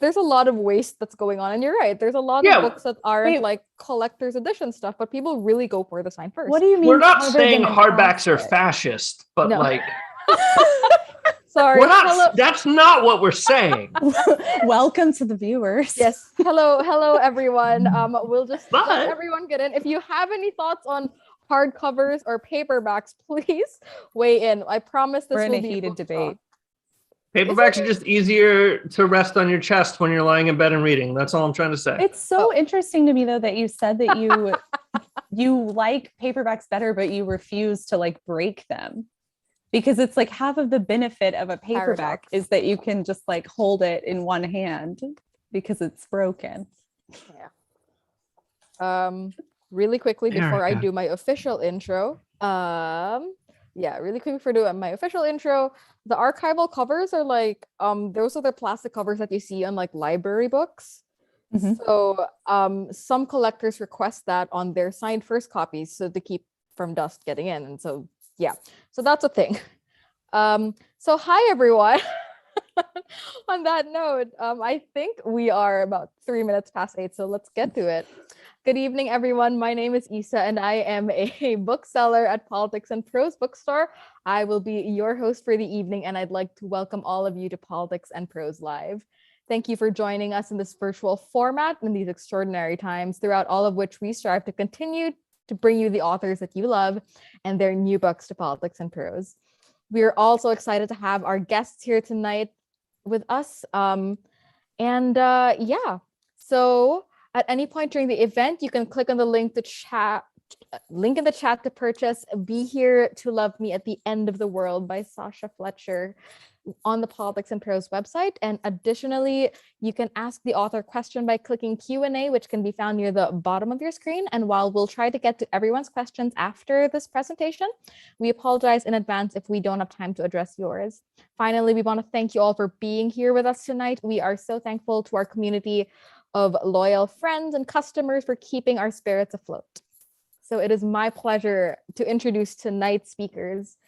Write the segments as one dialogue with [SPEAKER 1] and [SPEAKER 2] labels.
[SPEAKER 1] there's a lot of waste that's going on, and you're right. There's a lot of books that aren't like collector's edition stuff, but people really go for the sign first.
[SPEAKER 2] What do you mean?
[SPEAKER 3] We're not saying hardbacks are fascist, but like,
[SPEAKER 1] sorry,
[SPEAKER 3] that's not what we're saying.
[SPEAKER 2] Welcome to the viewers.
[SPEAKER 1] Yes, hello everyone. We'll just let everyone get in. If you have any thoughts on hardcovers or paperbacks, please weigh in. I promise this will be a heated debate.
[SPEAKER 3] Paperbacks are just easier to rest on your chest when you're lying in bed and reading. That's all I'm trying to say.
[SPEAKER 2] It's so interesting to me, though, that you said that you like paperbacks better, but you refuse to like break them, because it's like half of the benefit of a paperback is that you can just like hold it in one hand because it's broken.
[SPEAKER 1] Yeah. Really quickly before I do my official intro. Really quickly before doing my official intro. The archival covers are like those are the plastic covers that you see on like library books. Mm-hmm. So some collectors request that on their signed first copies so to keep from dust getting in. And so so that's a thing. So hi everyone. On that note, I think we are about 3 minutes past 8, so let's get to it. Good evening, everyone. My name is Isa, and I am a bookseller at Politics and Prose Bookstore. I will be your host for the evening, and I'd like to welcome all of you to Politics and Prose Live. Thank you for joining us in this virtual format in these extraordinary times, throughout all of which we strive to continue to bring you the authors that you love and their new books to Politics and Prose. We are also excited to have our guests here tonight with us. So at any point during the event, you can click on the link in the chat to purchase Be Here to Love Me at the End of the World by Sasha Fletcher on the Politics and Prose website. And additionally, you can ask the author a question by clicking Q&A, which can be found near the bottom of your screen. And while we'll try to get to everyone's questions after this presentation, we apologize in advance if we don't have time to address yours. Finally, we want to thank you all for being here with us tonight. We are so thankful to our community of loyal friends and customers for keeping our spirits afloat. So it is my pleasure to introduce tonight's speakers.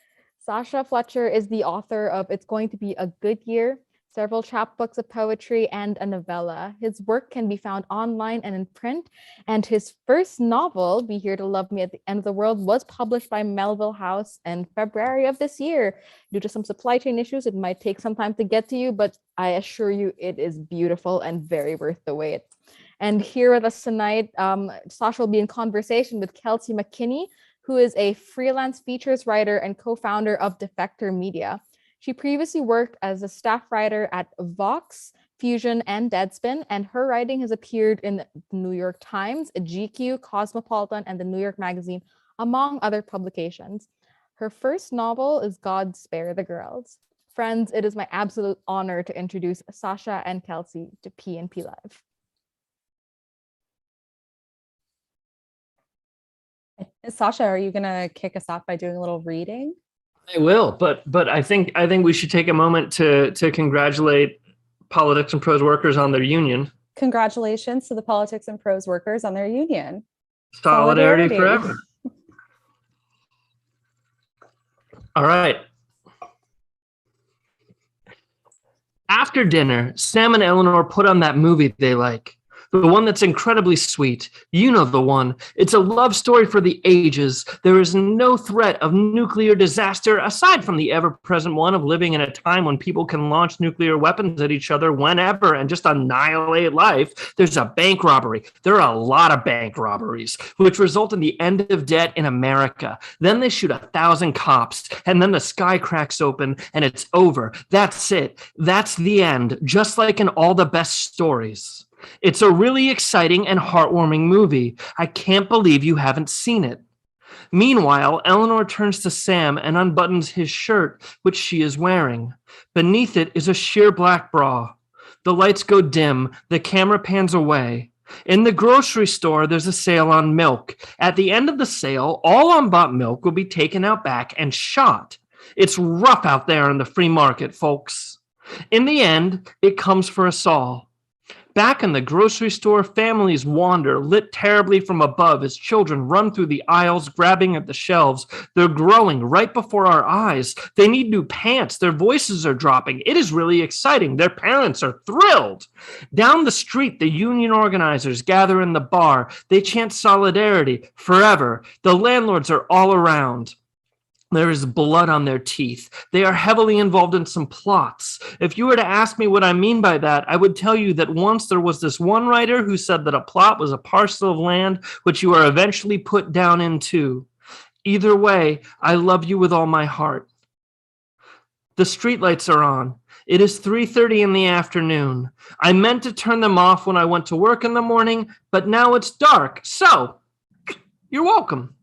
[SPEAKER 1] Sasha Fletcher is the author of It's Going to Be a Good Year, several chapbooks of poetry, and a novella. His work can be found online and in print, and his first novel, Be Here to Love Me at the End of the World, was published by Melville House in February of this year. Due to some supply chain issues, it might take some time to get to you, but I assure you it is beautiful and very worth the wait. And here with us tonight, Sasha will be in conversation with Kelsey McKinney, who is a freelance features writer and co-founder of Defector Media. She previously worked as a staff writer at Vox, Fusion, and Deadspin, and her writing has appeared in the New York Times, GQ, Cosmopolitan, and the New York Magazine, among other publications. Her first novel is God Spare the Girls. Friends, it is my absolute honor to introduce Sasha and Kelsey to P&P Live.
[SPEAKER 2] Sasha, are you going to kick us off by doing a little reading?
[SPEAKER 3] I will, but I think we should take a moment to congratulate Politics and Prose workers on their union.
[SPEAKER 2] Congratulations to the Politics and Prose workers on their union.
[SPEAKER 3] Solidarity forever. All right. After dinner, Sam and Eleanor put on that movie they like. The one that's incredibly sweet. You know the one. It's a love story for the ages. There is no threat of nuclear disaster aside from the ever-present one of living in a time when people can launch nuclear weapons at each other whenever and just annihilate life. There's a bank robbery. There are a lot of bank robberies, which result in the end of debt in America. Then they shoot 1,000 cops, and then the sky cracks open, and it's over. That's it. That's the end, just like in all the best stories. It's a really exciting and heartwarming movie. I can't believe you haven't seen it. Meanwhile, Eleanor turns to Sam and unbuttons his shirt, which she is wearing. Beneath it is a sheer black bra. The lights go dim. The camera pans away. In the grocery store, there's a sale on milk. At the end of the sale, all unbought milk will be taken out back and shot. It's rough out there in the free market, folks. In the end, it comes for us all. Back in the grocery store, families wander, lit terribly from above as children run through the aisles, grabbing at the shelves. They're growing right before our eyes. They need new pants. Their voices are dropping. It is really exciting. Their parents are thrilled. Down the street, the union organizers gather in the bar. They chant solidarity forever. The landlords are all around. There is blood on their teeth. They are heavily involved in some plots. If you were to ask me what I mean by that, I would tell you that once there was this one writer who said that a plot was a parcel of land which you are eventually put down into. Either way, I love you with all my heart. The streetlights are on. It is 3:30 in the afternoon. I meant to turn them off when I went to work in the morning, but now it's dark. So, you're welcome.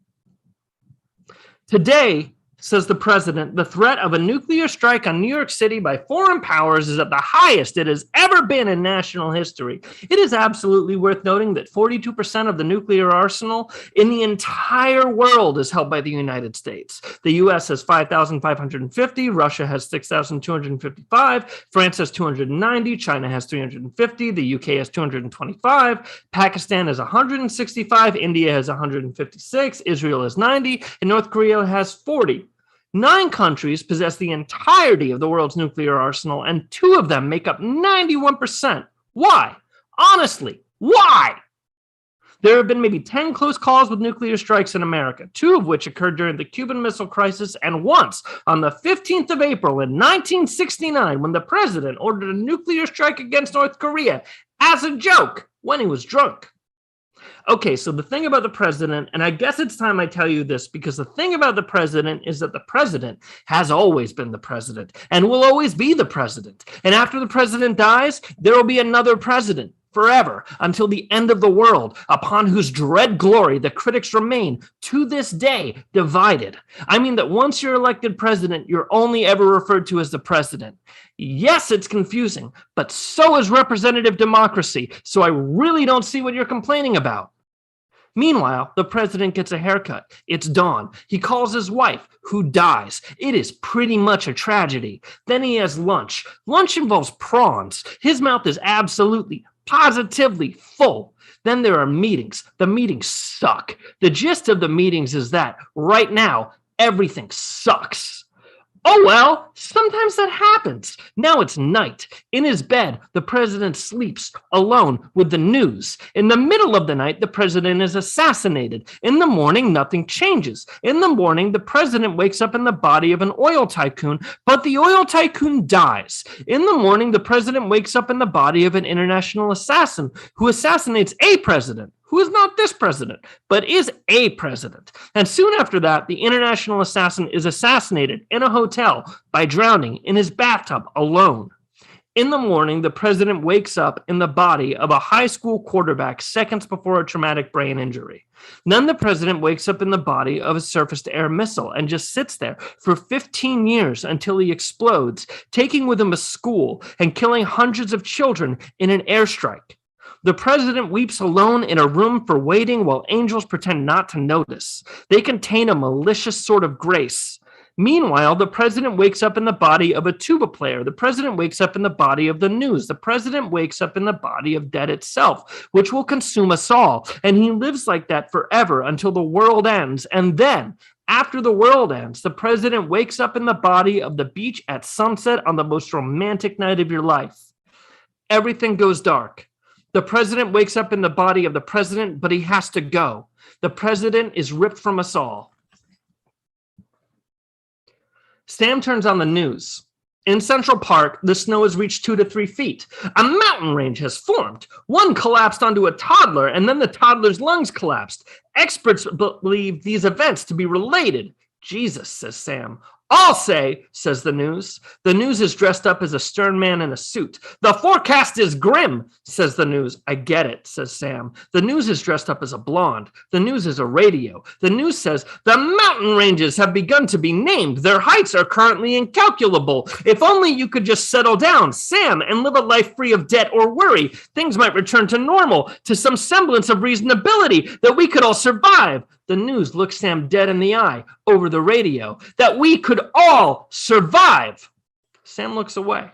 [SPEAKER 3] Today, says the president, the threat of a nuclear strike on New York City by foreign powers is at the highest it has ever been in national history. It is absolutely worth noting that 42% of the nuclear arsenal in the entire world is held by the United States. The US has 5,550, Russia has 6,255, France has 290, China has 350, the UK has 225, Pakistan has 165, India has 156, Israel has 90, and North Korea has 40. 9 countries possess the entirety of the world's nuclear arsenal, and 2 of them make up 91%. Why? Honestly, why? There have been maybe 10 close calls with nuclear strikes in America, 2 of which occurred during the Cuban Missile Crisis, and once on the 15th of April in 1969 when the president ordered a nuclear strike against North Korea as a joke when he was drunk. Okay, so the thing about the president, and I guess it's time I tell you this, because the thing about the president is that the president has always been the president and will always be the president. And after the president dies, there will be another president forever until the end of the world, upon whose dread glory the critics remain to this day divided. I mean that once you're elected president, you're only ever referred to as the president. Yes, it's confusing, but so is representative democracy, so I really don't see what you're complaining about. Meanwhile, the president gets a haircut. It's dawn. He calls his wife, who dies. It is pretty much a tragedy. Then he has lunch. Lunch involves prawns. His mouth is absolutely, positively full. Then there are meetings. The meetings suck. The gist of the meetings is that right now, everything sucks. Oh, well, sometimes that happens. Now it's night. In his bed, the president sleeps alone with the news. In the middle of the night, the president is assassinated. In the morning, nothing changes. In the morning, the president wakes up in the body of an oil tycoon, but the oil tycoon dies. In the morning, the president wakes up in the body of an international assassin who assassinates a president, who is not this president, but is a president. And soon after that, the international assassin is assassinated in a hotel by drowning in his bathtub alone. In the morning, the president wakes up in the body of a high school quarterback seconds before a traumatic brain injury. Then the president wakes up in the body of a surface-to-air missile and just sits there for 15 years until he explodes, taking with him a school and killing hundreds of children in an airstrike. The president weeps alone in a room for waiting while angels pretend not to notice. They contain a malicious sort of grace. Meanwhile, the president wakes up in the body of a tuba player. The president wakes up in the body of the news. The president wakes up in the body of death itself, which will consume us all. And he lives like that forever until the world ends. And then, after the world ends, the president wakes up in the body of the beach at sunset on the most romantic night of your life. Everything goes dark. The president wakes up in the body of the president, but he has to go. The president is ripped from us all. Sam turns on the news. In Central Park, the snow has reached 2 to 3 feet. A mountain range has formed. One collapsed onto a toddler, and then the toddler's lungs collapsed. Experts believe these events to be related. Jesus, says Sam. I'll say, says the news. The news is dressed up as a stern man in a suit. The forecast is grim, says the news. I get it, says Sam. The news is dressed up as a blonde. The news is a radio. The news says the mountain ranges have begun to be named. Their heights are currently incalculable. If only you could just settle down, Sam, and live a life free of debt or worry. Things might return to normal, to some semblance of reasonability, that we could all survive. The news looks Sam dead in the eye over the radio, that we could all survive. Sam looks away.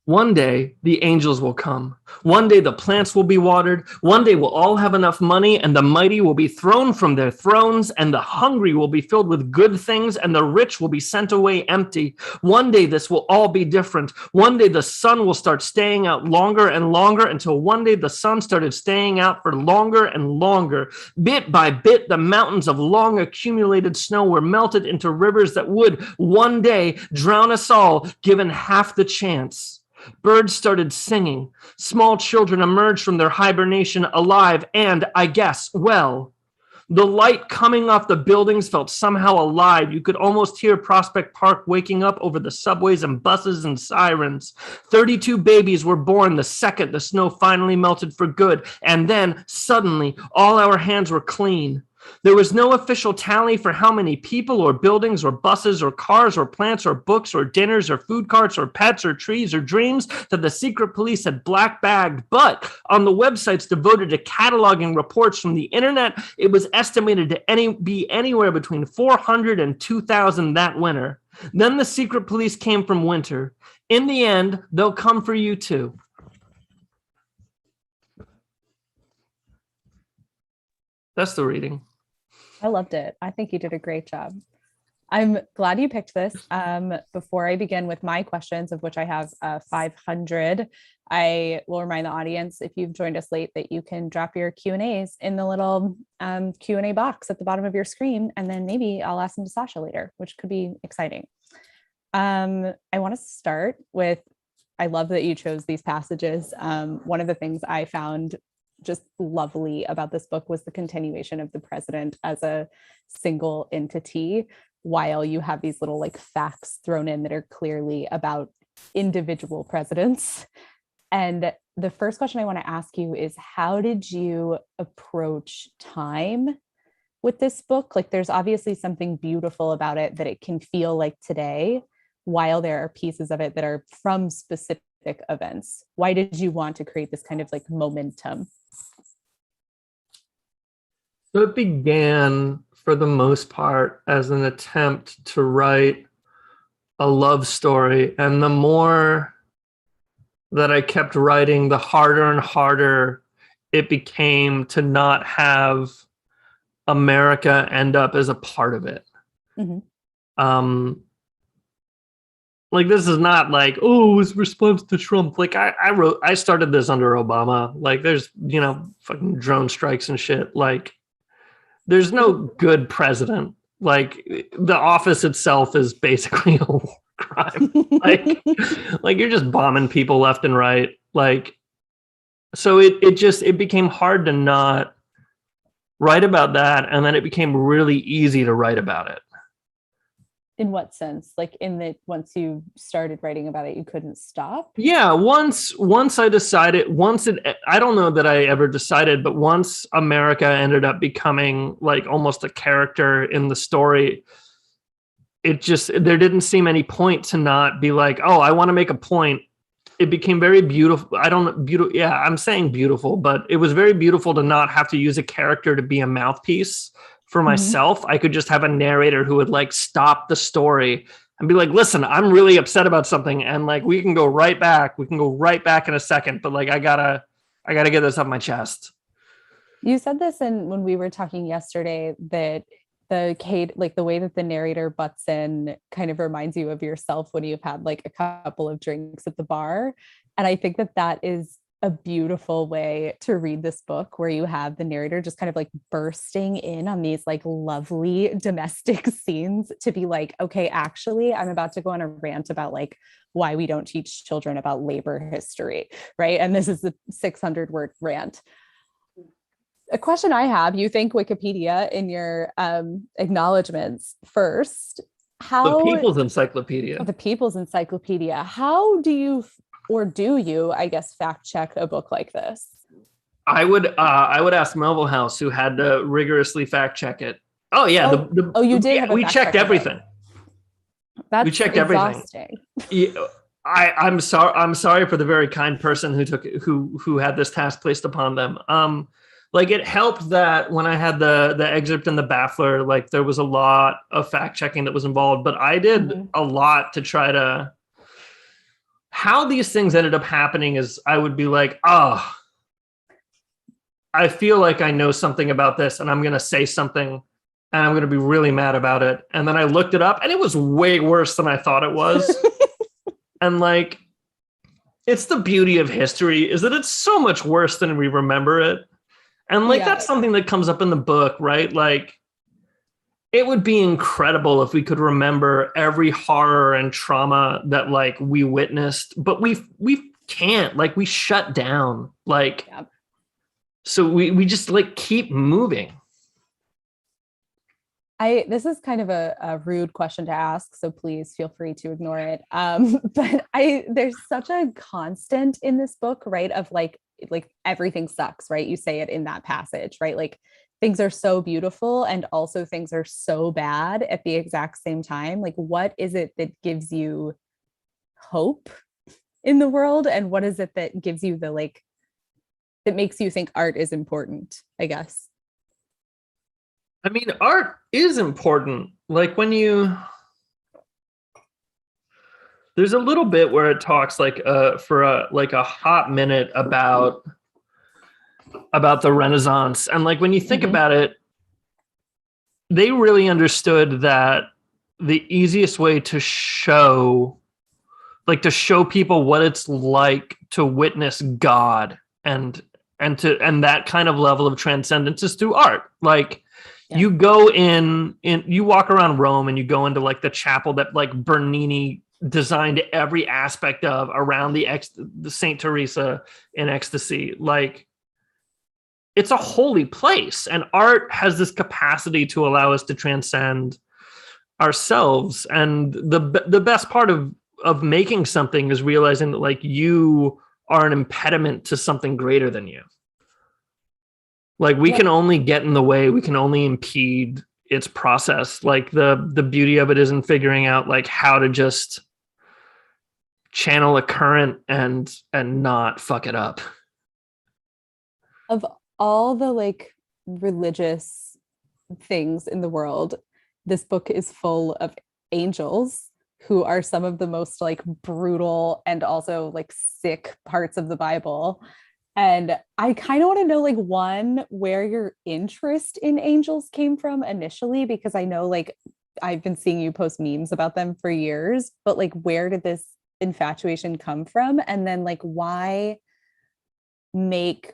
[SPEAKER 3] One day, the angels will come. One day, the plants will be watered. One day, we'll all have enough money, and the mighty will be thrown from their thrones, and the hungry will be filled with good things, and the rich will be sent away empty. One day, this will all be different. One day, the sun will start staying out longer and longer until one day the sun started staying out for longer and longer. Bit by bit, the mountains of long accumulated snow were melted into rivers that would one day drown us all, given half the chance. Birds started singing. Small children emerged from their hibernation alive and, I guess, well. The light coming off the buildings felt somehow alive. You could almost hear Prospect Park waking up over the subways and buses and sirens. 32 babies were born the second the snow finally melted for good. And then, suddenly, all our hands were clean. There was no official tally for how many people or buildings or buses or cars or plants or books or dinners or food carts or pets or trees or dreams that the secret police had black bagged. But on the websites devoted to cataloging reports from the internet, it was estimated to be anywhere between 400 and 2,000 that winter. Then the secret police came from winter. In the end, they'll come for you too. That's the reading.
[SPEAKER 2] I loved it. I think you did a great job. I'm glad you picked this. Before I begin with my questions, of which I have 500, I will remind the audience, if you've joined us late, that you can drop your Q&As in the little Q&A box at the bottom of your screen, and then maybe I'll ask them to Sasha later, which could be exciting. I want to start with, I love that you chose these passages. One of the things I found just lovely about this book was the continuation of the president as a single entity, while you have these little like facts thrown in that are clearly about individual presidents. And the first question I want to ask you is, how did you approach time with this book? Like, there's obviously something beautiful about it, that it can feel like today, while there are pieces of it that are from specific events. Why did you want to create this kind of like momentum?
[SPEAKER 3] So it began, for the most part, as an attempt to write a love story. And the more that I kept writing, the harder and harder it became to not have America end up as a part of it. Mm-hmm. Like, this is not like, oh, it was response to Trump. Like, I started this under Obama. Like, there's, fucking drone strikes and shit. Like, there's no good president. Like, the office itself is basically a war crime. like you're just bombing people left and right. Like, so it became hard to not write about that, and then it became really easy to write about it.
[SPEAKER 2] In what sense? Like, in that once you started writing about it, you couldn't stop?
[SPEAKER 3] Yeah, once I decided, I don't know that I ever decided, but once America ended up becoming like almost a character in the story, there didn't seem any point to not be like, oh, I want to make a point. It became very beautiful. Yeah, I'm saying beautiful, but it was very beautiful to not have to use a character to be a mouthpiece for myself. Mm-hmm. I could just have a narrator who would like stop the story and be like, listen, I'm really upset about something. And like, we can go right back in a second, but like, I gotta get this off my chest.
[SPEAKER 2] You said this when we were talking yesterday, that the way that the narrator butts in kind of reminds you of yourself when you've had like a couple of drinks at the bar. And I think that is a beautiful way to read this book, where you have the narrator just kind of like bursting in on these like lovely domestic scenes to be like, okay, actually, I'm about to go on a rant about like why we don't teach children about labor history, right? And this is the 600-word rant. A question I have, you thank Wikipedia in your acknowledgements first.
[SPEAKER 3] The People's Encyclopedia.
[SPEAKER 2] The People's Encyclopedia. How do you, or do you, I guess, fact check a book like this?
[SPEAKER 3] I would ask Melville House, who had to rigorously fact check it. Oh yeah,
[SPEAKER 2] you did.
[SPEAKER 3] Yeah, we checked everything.
[SPEAKER 2] That's
[SPEAKER 3] we checked
[SPEAKER 2] exhausting.
[SPEAKER 3] Everything. Yeah, I'm sorry for the very kind person who had this task placed upon them. Like, it helped that when I had the excerpt and the baffler, like there was a lot of fact checking that was involved, but I did a lot to try to how these things ended up happening is I would be like, oh, I feel like I know something about this and I'm going to say something and I'm going to be really mad about it. And then I looked it up and it was way worse than I thought it was. And like, it's the beauty of history is that it's so much worse than we remember it. And like, that's something that comes up in the book, right? Like, it would be incredible if we could remember every horror and trauma that like we witnessed, but we can't, like we shut down, like, so we just like keep moving.
[SPEAKER 2] This is kind of a rude question to ask, so please feel free to ignore it. But there's such a constant in this book, right? Of like everything sucks, right? You say it in that passage, right? Like things are so beautiful and also things are so bad at the exact same time. Like, what is it that gives you hope in the world? And what is it that gives you the like, that makes you think art is important, I guess?
[SPEAKER 3] I mean, art is important. Like when there's a little bit where it talks like for a hot minute about the Renaissance. And like when you think about it, they really understood that the easiest way to show people what it's like to witness God and that kind of level of transcendence is through art. Like you go you walk around Rome and you go into like the chapel that like Bernini designed every aspect of around the Saint Teresa in ecstasy. Like, it's a holy place, and art has this capacity to allow us to transcend ourselves. And the best part of making something is realizing that like you are an impediment to something greater than you. Like we can only get in the way, we can only impede its process. Like the beauty of it is in figuring out like how to just channel a current and not fuck it up.
[SPEAKER 2] Of all the like religious things in the world, this book is full of angels who are some of the most like brutal and also like sick parts of the Bible. And I kind of want to know, like, one, where your interest in angels came from initially, because I know like I've been seeing you post memes about them for years, but like where did this infatuation come from? And then like why make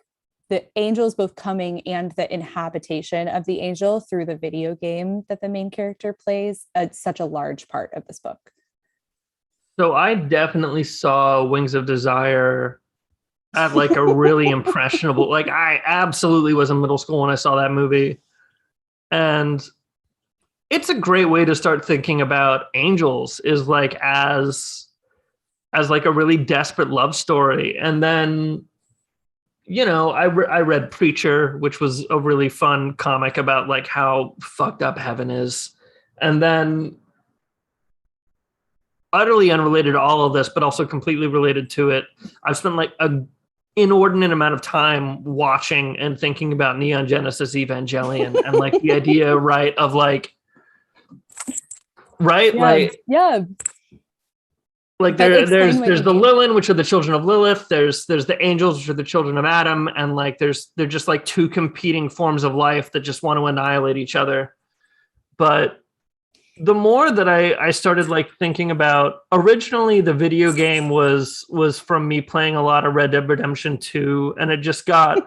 [SPEAKER 2] the angels, both coming and the inhabitation of the angel through the video game that the main character plays, such a large part of this book?
[SPEAKER 3] So I definitely saw Wings of Desire at like a really impressionable, like I absolutely was in middle school when I saw that movie. And it's a great way to start thinking about angels, is like as like a really desperate love story. And then, you know, I read Preacher, which was a really fun comic about like how fucked up heaven is. And then, utterly unrelated to all of this, but also completely related to it, I've spent like a inordinate amount of time watching and thinking about Neon Genesis Evangelion and like the idea, right, of like, right, like there's the Lilin, which are the children of Lilith. There's the angels, which are the children of Adam, and like they're just like two competing forms of life that just want to annihilate each other. But the more that I started like thinking about, originally the video game was from me playing a lot of Red Dead Redemption 2, and it just got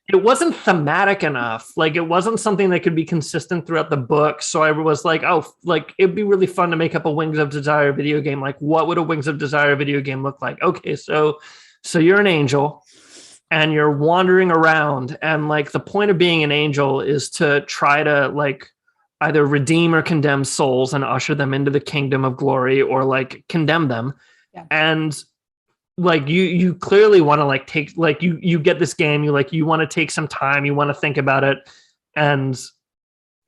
[SPEAKER 3] it wasn't thematic enough. Like it wasn't something that could be consistent throughout the book. So I was like, oh, like it'd be really fun to make up a Wings of Desire video game. Like what would a Wings of Desire video game look like? Okay, so you're an angel and you're wandering around, and like the point of being an angel is to try to like either redeem or condemn souls and usher them into the kingdom of glory, or like condemn them. Yeah. And like you clearly want to like take, like you get this game, you want to take some time, you want to think about it, and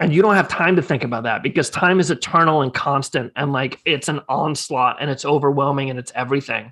[SPEAKER 3] you don't have time to think about that because time is eternal and constant, and like it's an onslaught and it's overwhelming and it's everything.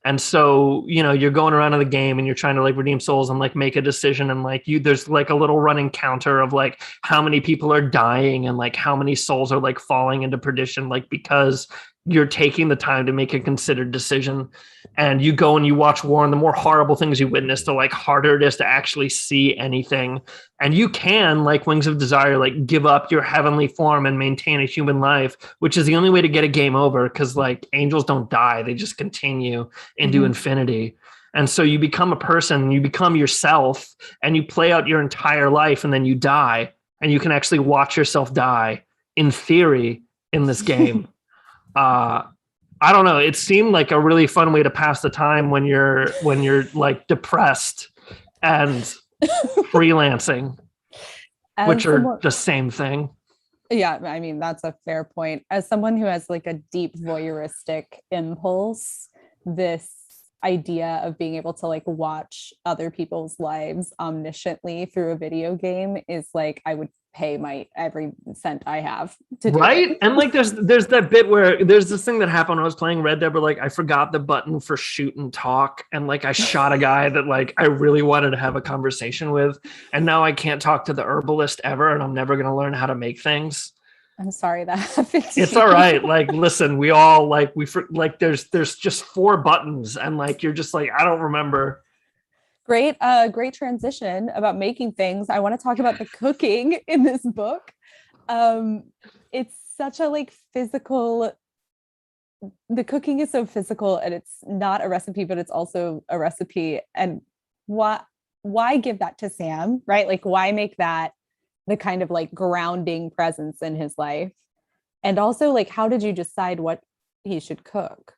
[SPEAKER 3] And so, you know, you're going around in the game and you're trying to like redeem souls and like make a decision. And like there's like a little running counter of like how many people are dying and like how many souls are like falling into perdition, like because you're taking the time to make a considered decision, and you go and you watch war, and the more horrible things you witness, the like harder it is to actually see anything. And you can, like Wings of Desire, like give up your heavenly form and maintain a human life, which is the only way to get a game over, because like angels don't die, they just continue into infinity. And so you become a person, you become yourself, and you play out your entire life, and then you die, and you can actually watch yourself die in theory in this game. I don't know. It seemed like a really fun way to pass the time when you're like depressed and freelancing, which are the same thing.
[SPEAKER 2] Yeah, I mean, that's a fair point. As someone who has like a deep voyeuristic impulse, this idea of being able to like watch other people's lives omnisciently through a video game is like, I would pay my every cent I have to do it.
[SPEAKER 3] And like there's that bit where there's this thing that happened when I was playing Red Dead, where like I forgot the button for shoot and talk, and like I shot a guy that like I really wanted to have a conversation with, and now I can't talk to the herbalist ever, and I'm never going to learn how to make things.
[SPEAKER 2] I'm sorry that happened.
[SPEAKER 3] It's all right. Like, listen, we all like there's just 4 buttons, and like you're just like, I don't remember.
[SPEAKER 2] Great transition about making things. I want to talk about the cooking in this book. It's such a like physical, the cooking is so physical, and it's not a recipe, but it's also a recipe. And why give that to Sam, right? Like, why make that the kind of like grounding presence in his life? And also, like, how did you decide what he should cook?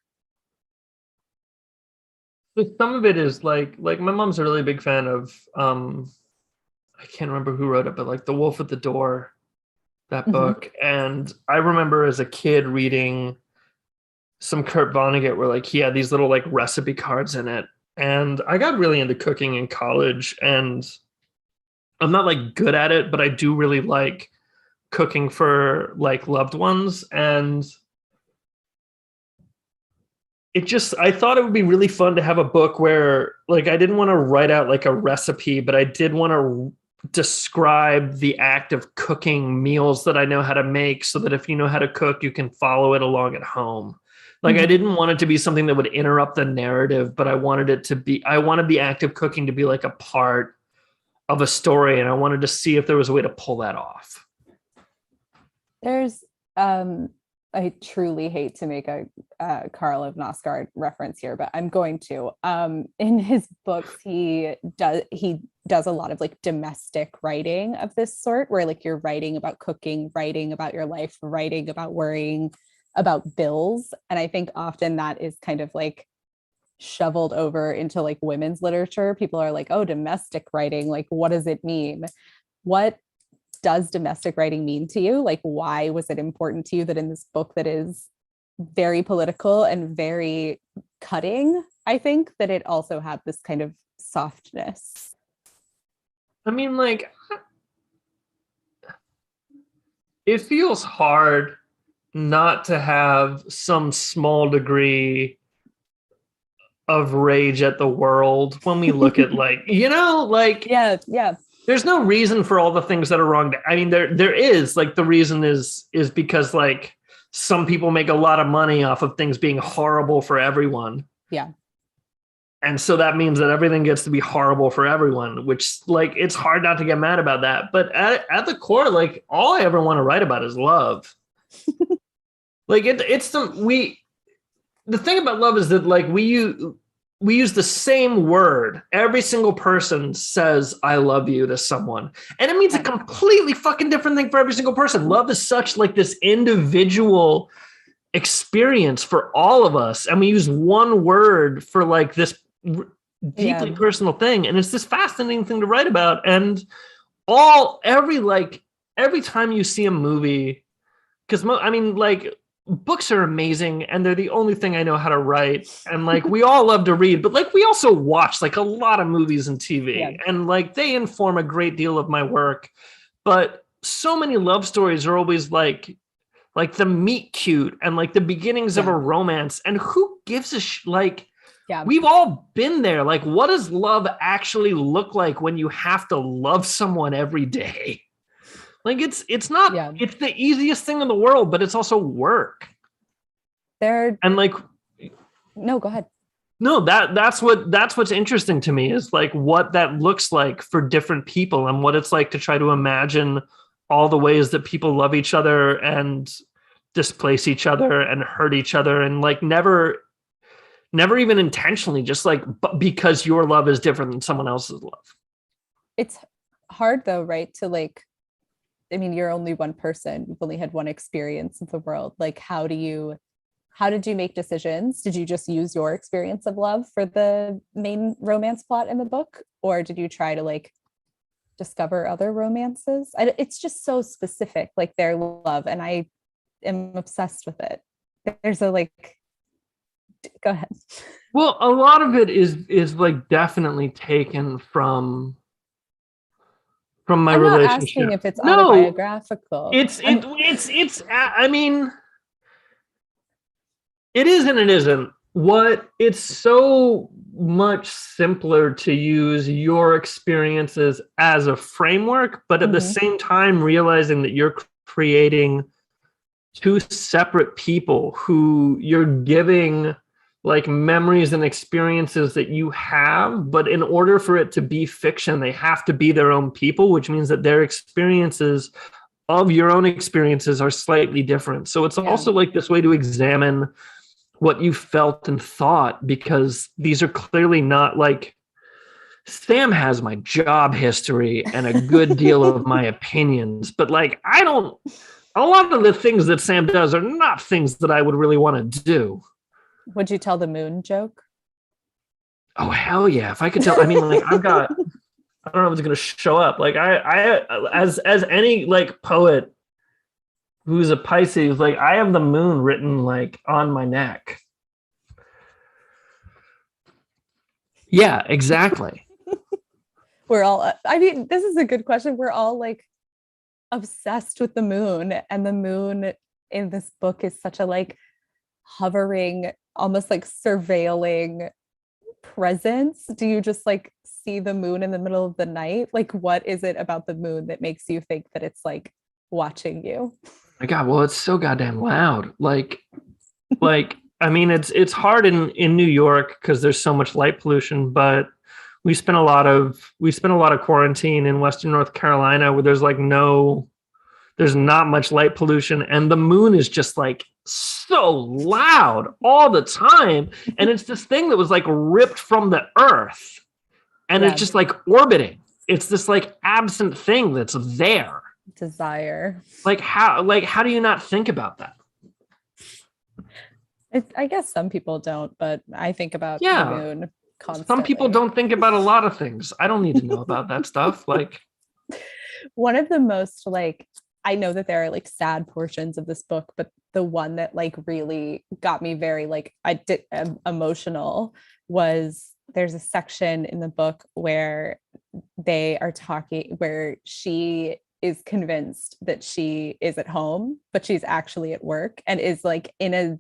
[SPEAKER 3] Some of it is like my mom's a really big fan of I can't remember who wrote it, but like The Wolf at the Door, that book. And I remember as a kid reading some Kurt Vonnegut where like he had these little like recipe cards in it. And I got really into cooking in college, and I'm not like good at it, but I do really like cooking for like loved ones. And I thought it would be really fun to have a book where like I didn't want to write out like a recipe, but I did want to describe the act of cooking meals that I know how to make, so that if you know how to cook, you can follow it along at home. Like I didn't want it to be something that would interrupt the narrative, but I wanted the act of cooking to be like a part of a story, and I wanted to see if there was a way to pull that off.
[SPEAKER 2] There's I truly hate to make a Carla of Nosgard reference here, but I'm going to. In his books, he does a lot of like domestic writing of this sort, where like you're writing about cooking, writing about your life, writing about worrying about bills. And I think often that is kind of like shoveled over into like women's literature. People are like, oh, domestic writing, like what does it mean? What does domestic writing mean to you? Like, why was it important to you that in this book that is very political and very cutting, I think that it also had this kind of softness?
[SPEAKER 3] I mean, like, it feels hard not to have some small degree of rage at the world when we look at like, like,
[SPEAKER 2] yeah.
[SPEAKER 3] There's no reason for all the things that are wrong. I mean, there is, like, the reason is because like some people make a lot of money off of things being horrible for everyone.
[SPEAKER 2] Yeah.
[SPEAKER 3] And so that means that everything gets to be horrible for everyone, which like, it's hard not to get mad about that. But at the core, like all I ever want to write about is love. Like the thing about love is that like we use the same word. Every single person says, I love you to someone. And it means a completely fucking different thing for every single person. Love is such like this individual experience for all of us. And we use one word for like this deeply personal thing. And it's this fascinating thing to write about. And every time you see a movie, because I mean, like, books are amazing and they're the only thing I know how to write. And like, we all love to read, but like, we also watch like a lot of movies and TV and like, they inform a great deal of my work. But so many love stories are always like the meet cute and like the beginnings of a romance. And who gives a we've all been there. Like, what does love actually look like when you have to love someone every day? Like it's not, it's the easiest thing in the world, but it's also work.
[SPEAKER 2] There,
[SPEAKER 3] And like,
[SPEAKER 2] no, go ahead.
[SPEAKER 3] no, that's what's interesting to me is like what that looks like for different people and what it's like to try to imagine all the ways that people love each other and displace each other and hurt each other, and like never even intentionally, just like because your love is different than someone else's love.
[SPEAKER 2] It's hard though, right? To like, I mean, you're only one person. You've only had one experience of the world. Like, how did you make decisions? Did you just use your experience of love for the main romance plot in the book? Or did you try to like discover other romances? It's just so specific, like their love. And I am obsessed with it. There's a like, go ahead.
[SPEAKER 3] Well, a lot of it is like definitely taken from my
[SPEAKER 2] I'm not
[SPEAKER 3] relationship.
[SPEAKER 2] asking if it's
[SPEAKER 3] No,
[SPEAKER 2] autobiographical.
[SPEAKER 3] it's I mean, it is and it isn't. It's so much simpler to use your experiences as a framework, but at the same time realizing that you're creating two separate people who you're giving like memories and experiences that you have, but in order for it to be fiction, they have to be their own people, which means that their experiences of your own experiences are slightly different. So it's also like this way to examine what you felt and thought, because these are clearly not like Sam has my job history and a good deal of my opinions, but like a lot of the things that Sam does are not things that I would really want to do.
[SPEAKER 2] Would you tell the moon joke?
[SPEAKER 3] Oh, hell yeah. If I could tell, I mean, like I don't know if it's going to show up. Like I as any like poet who's a Pisces, like I have the moon written like on my neck. Yeah, exactly.
[SPEAKER 2] We're all, I mean, this is a good question. We're all like obsessed with the moon, and the moon in this book is such a like hovering, almost like surveilling presence. Do you just like see the moon in the middle of the night? Like, what is it about the moon that makes you think that it's like watching you?
[SPEAKER 3] My God, well, it's so goddamn loud. Like I mean, it's hard in New York because there's so much light pollution, but we spent a lot of quarantine in Western North Carolina where there's not much light pollution, and the moon is just like so loud all the time, and it's this thing that was like ripped from the earth, and it's just like orbiting. It's this like absent thing that's there.
[SPEAKER 2] Desire.
[SPEAKER 3] Like how do you not think about that?
[SPEAKER 2] I guess some people don't, but I think about the moon constantly.
[SPEAKER 3] Some people don't think about a lot of things. I don't need to know about that stuff. Like,
[SPEAKER 2] one of the most like, I know that there are like sad portions of this book, but the one that like really got me very like emotional was, there's a section in the book where they are talking, where she is convinced that she is at home, but she's actually at work, and is like in a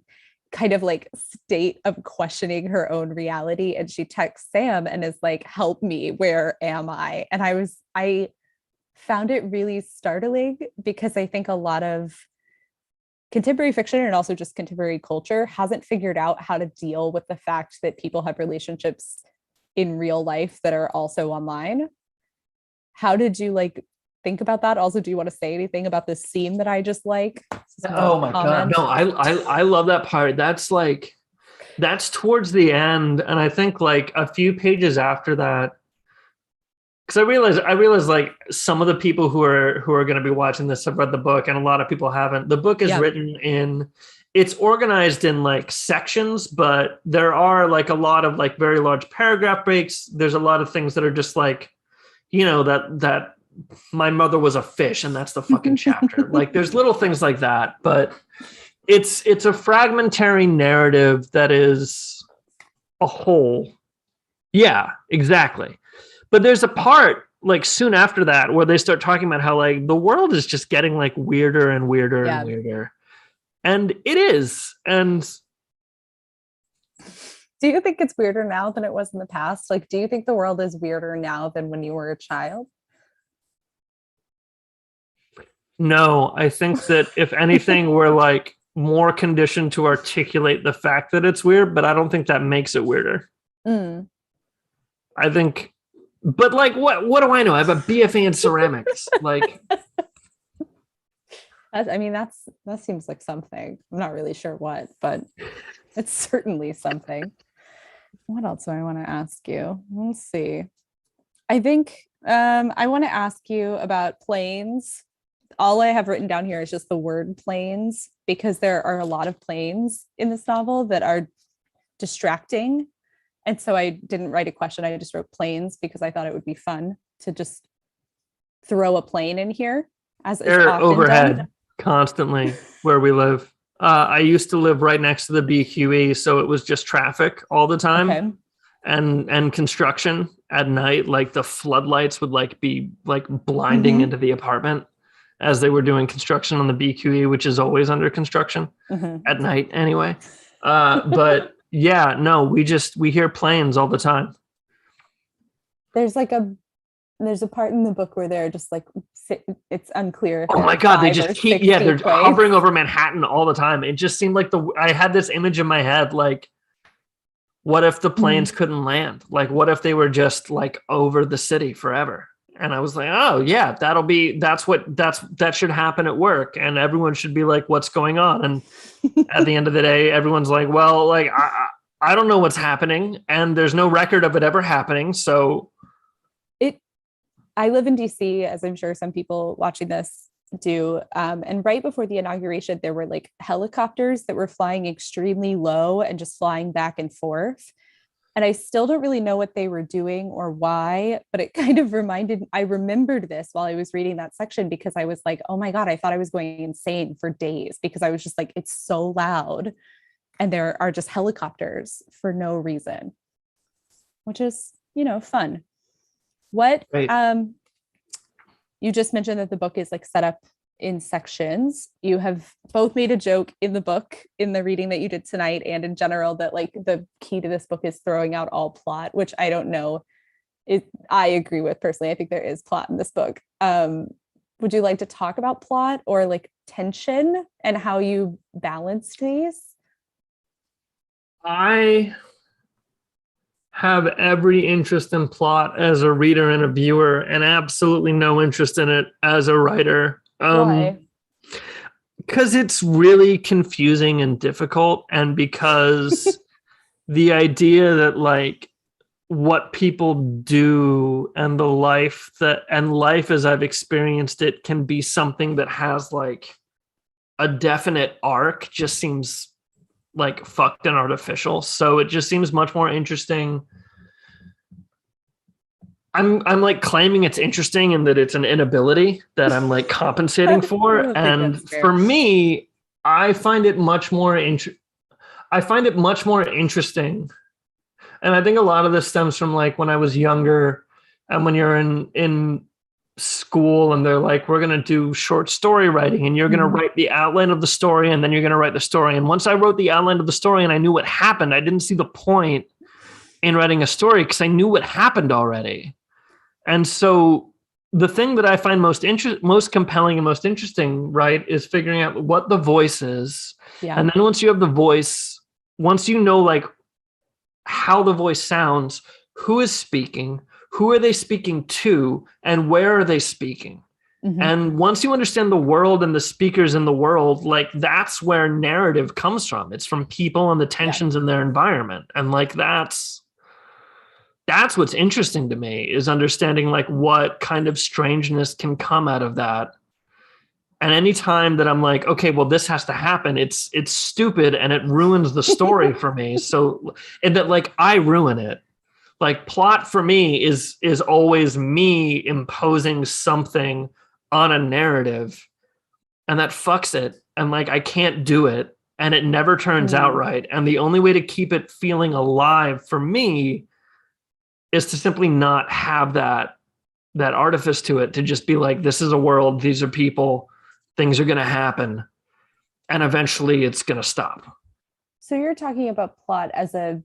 [SPEAKER 2] kind of like state of questioning her own reality. And she texts Sam and is like, help me, where am I? And I found it really startling, because I think a lot of contemporary fiction and also just contemporary culture hasn't figured out how to deal with the fact that people have relationships in real life that are also online. How did you like think about that? Also, do you want to say anything about this scene that I just like?
[SPEAKER 3] oh my God, no, I love that part. That's towards the end, and I think like a few pages after that, because I realize like some of the people who are going to be watching this have read the book, and a lot of people haven't. The book is written it's organized in like sections, but there are like a lot of like very large paragraph breaks. There's a lot of things that are just like, you know, that my mother was a fish, and that's the fucking chapter. Like there's little things like that, but it's a fragmentary narrative that is a whole. Yeah, exactly. But there's a part like soon after that where they start talking about how like the world is just getting like weirder and weirder and weirder. And it is. And
[SPEAKER 2] do you think it's weirder now than it was in the past? Like, do you think the world is weirder now than when you were a child?
[SPEAKER 3] No, I think that if anything, we're more conditioned to articulate the fact that it's weird, but I don't think that makes it weirder. I think, but like, what do I know? I have a BFA in ceramics. Like,
[SPEAKER 2] that seems like something. I'm not really sure what, but it's certainly something. What else do I want to ask you? Let's see. I think I want to ask you about planes. All I have written down here is just the word planes, because there are a lot of planes in this novel that are distracting. And so I didn't write a question. I just wrote planes because I thought it would be fun to just throw a plane in here, as is
[SPEAKER 3] they're
[SPEAKER 2] often
[SPEAKER 3] overhead
[SPEAKER 2] done.
[SPEAKER 3] constantly where we live. I used to live right next to the BQE, so it was just traffic all the time.
[SPEAKER 2] Okay.
[SPEAKER 3] And construction at night, like the floodlights would like be like blinding into the apartment as they were doing construction on the BQE, which is always under construction at night anyway. But yeah, no, we hear planes all the time.
[SPEAKER 2] There's a part in the book where they're just like, it's unclear.
[SPEAKER 3] Oh my God, they just keep, they're hovering over Manhattan all the time. It just seemed like I had this image in my head, like, what if the planes couldn't land? Like, what if they were just like over the city forever? And I was like, oh yeah, that should happen at work. And everyone should be like, what's going on? And at the end of the day, everyone's like, well, like, I don't know what's happening. And there's no record of it ever happening. So
[SPEAKER 2] I live in DC, as I'm sure some people watching this do. And right before the inauguration, there were like helicopters that were flying extremely low and just flying back and forth. And I still don't really know what they were doing or why, but it kind of I remembered this while I was reading that section, because I was like, oh my God, I thought I was going insane for days, because I was just like, it's so loud. And there are just helicopters for no reason, which is, fun. What,
[SPEAKER 3] right.
[SPEAKER 2] You just mentioned that the book is like set up in sections. You have both made a joke in the book, in the reading that you did tonight, and in general, that like the key to this book is throwing out all plot, which I don't know. I agree with personally. I think there is plot in this book. Would you like to talk about plot or like tension and how you balanced these?
[SPEAKER 3] I have every interest in plot as a reader and a viewer, and absolutely no interest in it as a writer.
[SPEAKER 2] Why?
[SPEAKER 3] Because it's really confusing and difficult, and because the idea that like what people do and life as I've experienced it can be something that has like a definite arc just seems like fucked and artificial. So it just seems much more interesting. I'm like claiming it's interesting and that it's an inability that I'm like compensating for. And for me, I find it much more interesting. And I think a lot of this stems from like when I was younger and when you're in school and they're like, we're going to do short story writing and you're going to write the outline of the story and then you're going to write the story. And once I wrote the outline of the story and I knew what happened, I didn't see the point in writing a story because I knew what happened already. And so the thing that I find most compelling and most interesting, right, is figuring out what the voice is. Yeah. And then once you have the voice, once you know like how the voice sounds, who is speaking, who are they speaking to, and where are they speaking? And once you understand the world and the speakers in the world, like that's where narrative comes from. It's from people and the tensions in their environment. And like that's what's interesting to me, is understanding like what kind of strangeness can come out of that. And anytime that I'm like, okay, well, this has to happen, it's stupid and it ruins the story for me. So, and that like I ruin it. Like plot for me is always me imposing something on a narrative, and that fucks it. And like I can't do it, and it never turns out right. And the only way to keep it feeling alive for me is to simply not have that artifice to it, to just be like, this is a world, these are people, things are going to happen, and eventually it's going to stop.
[SPEAKER 2] So you're talking about plot as a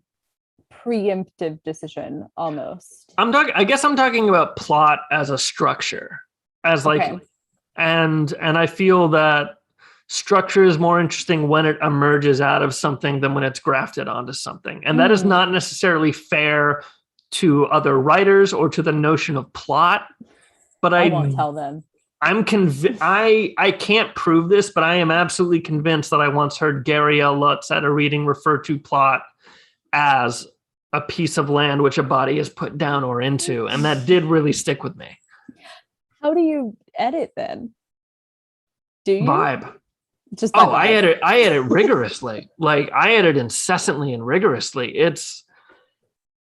[SPEAKER 2] preemptive decision almost.
[SPEAKER 3] I guess I'm talking about plot as a structure, as like, and I feel that structure is more interesting when it emerges out of something than when it's grafted onto something. And that is not necessarily fair to other writers or to the notion of plot. But
[SPEAKER 2] I won't tell them.
[SPEAKER 3] I'm convinced. I can't prove this, but I am absolutely convinced that I once heard Gary L. Lutz at a reading refer to plot as a piece of land which a body is put down or into, and that did really stick with me.
[SPEAKER 2] How do you edit then? Do you
[SPEAKER 3] vibe?
[SPEAKER 2] Just by vibe.
[SPEAKER 3] I edit rigorously. Like I edit incessantly and rigorously. It's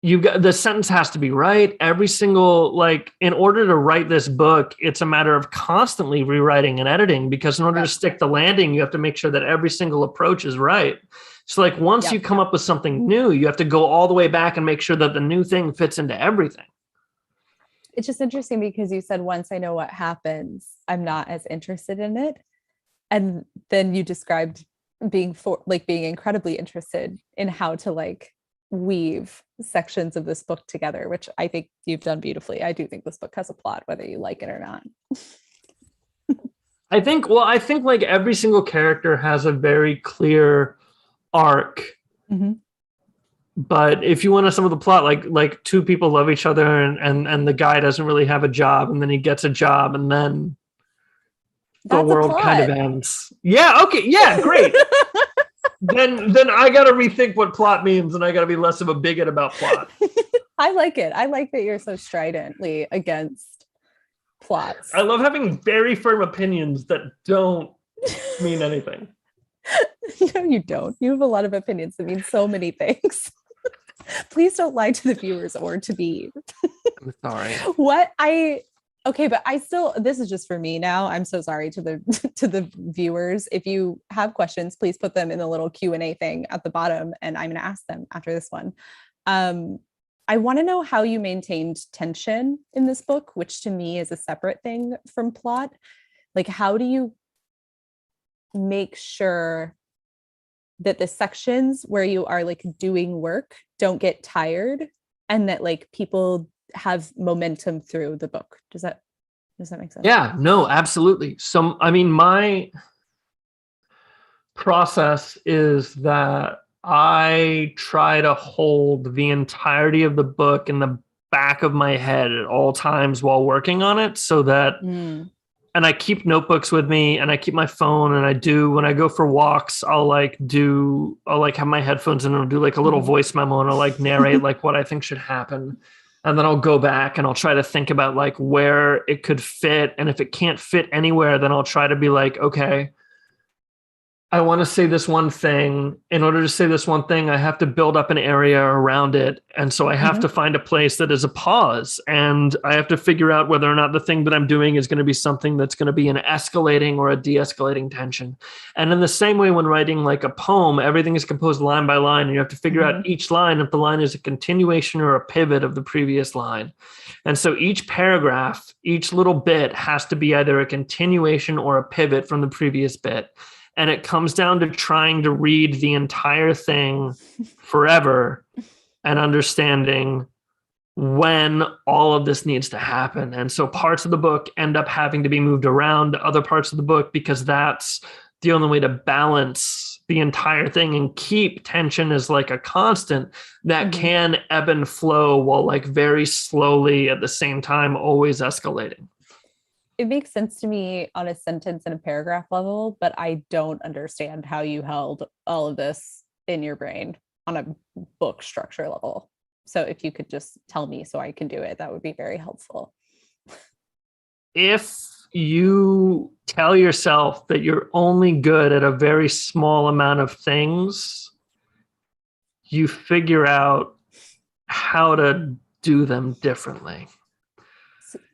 [SPEAKER 3] you got the sentence has to be right. Every single in order to write this book, it's a matter of constantly rewriting and editing because in order to stick the landing, you have to make sure that every single approach is right. So like once you come up with something new, you have to go all the way back and make sure that the new thing fits into everything.
[SPEAKER 2] It's just interesting because you said once I know what happens, I'm not as interested in it. And then you described being incredibly interested in how to weave sections of this book together, which I think you've done beautifully. I do think this book has a plot, whether you like it or not.
[SPEAKER 3] I think every single character has a very clear arc. Mm-hmm. But if you want to some of the plot, like two people love each other and the guy doesn't really have a job and then he gets a job and then the world kind of ends. Yeah. Okay. Yeah. Great. then I got to rethink what plot means and I got to be less of a bigot about plot.
[SPEAKER 2] I like it. I like that you're so stridently against plots.
[SPEAKER 3] I love having very firm opinions that don't mean anything.
[SPEAKER 2] No, you don't. You have a lot of opinions that mean so many things. Please don't lie to the viewers or to me.
[SPEAKER 3] I'm sorry.
[SPEAKER 2] But I still, this is just for me now. I'm so sorry to the viewers. If you have questions, please put them in the little Q&A thing at the bottom and I'm going to ask them after this one. I want to know how you maintained tension in this book, which to me is a separate thing from plot. Like, how do you make sure that the sections where you are doing work don't get tired and that people have momentum through the book? Does that make sense?
[SPEAKER 3] Yeah, no, absolutely. So, I mean, my process is that I try to hold the entirety of the book in the back of my head at all times while working on it so that and I keep notebooks with me and I keep my phone and when I go for walks, I'll have my headphones and I'll do a little voice memo and I'll narrate what I think should happen. And then I'll go back and I'll try to think about where it could fit. And if it can't fit anywhere, then I'll try to be okay, I want to say this one thing. In order to say this one thing, I have to build up an area around it. And so I have to find a place that is a pause. And I have to figure out whether or not the thing that I'm doing is going to be something that's going to be an escalating or a de-escalating tension. And in the same way, when writing a poem, everything is composed line by line. And you have to figure out each line, if the line is a continuation or a pivot of the previous line. And so each paragraph, each little bit has to be either a continuation or a pivot from the previous bit. And it comes down to trying to read the entire thing forever and understanding when all of this needs to happen. And so parts of the book end up having to be moved around to other parts of the book because that's the only way to balance the entire thing and keep tension as a constant that can ebb and flow while very slowly at the same time always escalating.
[SPEAKER 2] It makes sense to me on a sentence and a paragraph level, but I don't understand how you held all of this in your brain on a book structure level. So if you could just tell me so I can do it, that would be very helpful.
[SPEAKER 3] If you tell yourself that you're only good at a very small amount of things, you figure out how to do them differently.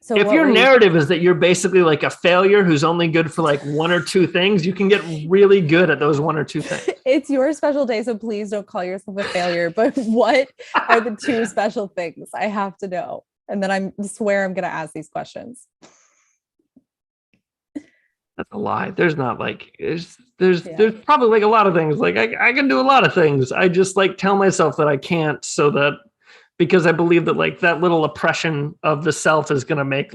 [SPEAKER 3] So if your narrative is that you're basically a failure who's only good for one or two things, you can get really good at those one or two things.
[SPEAKER 2] It's your special day, so please don't call yourself a failure. But what are the two special things? I have to know. And then I swear I'm going to ask these questions.
[SPEAKER 3] That's a lie. There's not there's probably a lot of things. I can do a lot of things. I just tell myself that I can't so that because I believe that that little oppression of the self is going to make